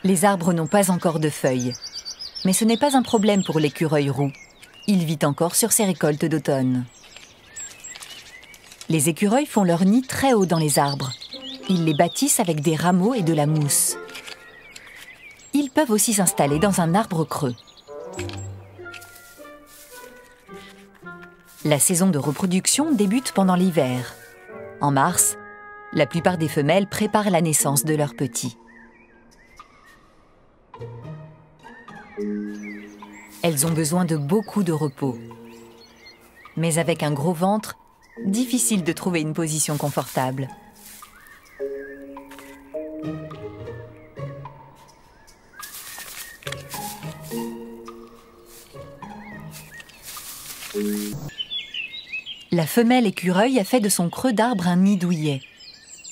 Les arbres n'ont pas encore de feuilles. Mais ce n'est pas un problème pour l'écureuil roux. Il vit encore sur ses récoltes d'automne. Les écureuils font leur nid très haut dans les arbres. Ils les bâtissent avec des rameaux et de la mousse. Ils peuvent aussi s'installer dans un arbre creux. La saison de reproduction débute pendant l'hiver. En mars, la plupart des femelles préparent la naissance de leurs petits. Elles ont besoin de beaucoup de repos. Mais avec un gros ventre, difficile de trouver une position confortable. La femelle écureuil a fait de son creux d'arbre un nid douillet.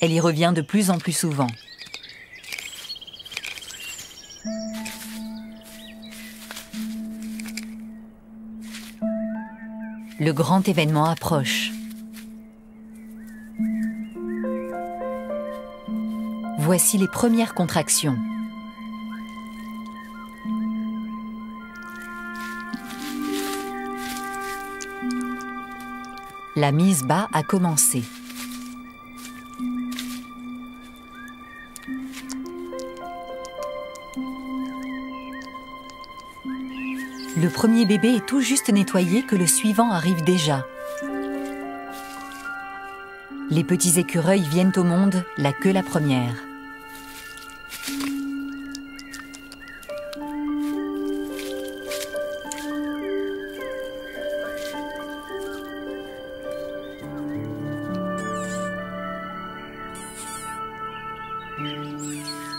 Elle y revient de plus en plus souvent. Le grand événement approche. Voici les premières contractions. La mise bas a commencé. Le premier bébé est tout juste nettoyé que le suivant arrive déjà. Les petits écureuils viennent au monde la queue la première.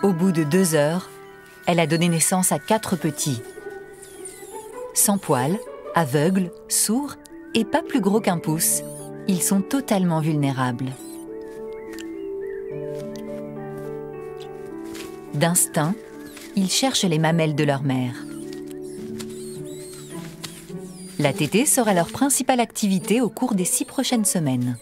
Au bout de 2 heures, elle a donné naissance à 4 petits. Sans poils, aveugles, sourds et pas plus gros qu'un pouce, ils sont totalement vulnérables. D'instinct, ils cherchent les mamelles de leur mère. La tétée sera leur principale activité au cours des 6 prochaines semaines.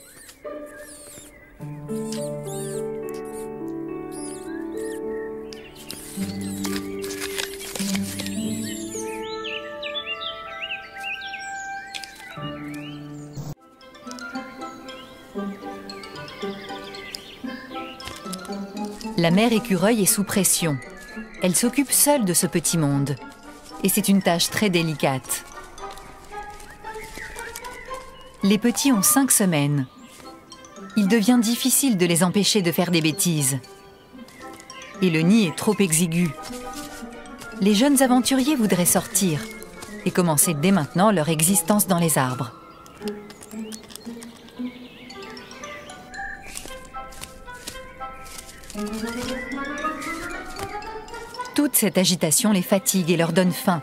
La mère écureuil est sous pression. Elle s'occupe seule de ce petit monde. Et c'est une tâche très délicate. Les petits ont 5 semaines. Il devient difficile de les empêcher de faire des bêtises. Et le nid est trop exigu. Les jeunes aventuriers voudraient sortir et commencer dès maintenant leur existence dans les arbres. Toute cette agitation les fatigue et leur donne faim.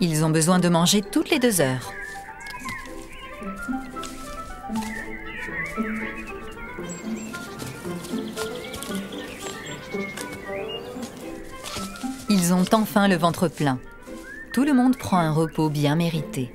Ils ont besoin de manger toutes les 2 heures. Ils ont enfin le ventre plein. Tout le monde prend un repos bien mérité.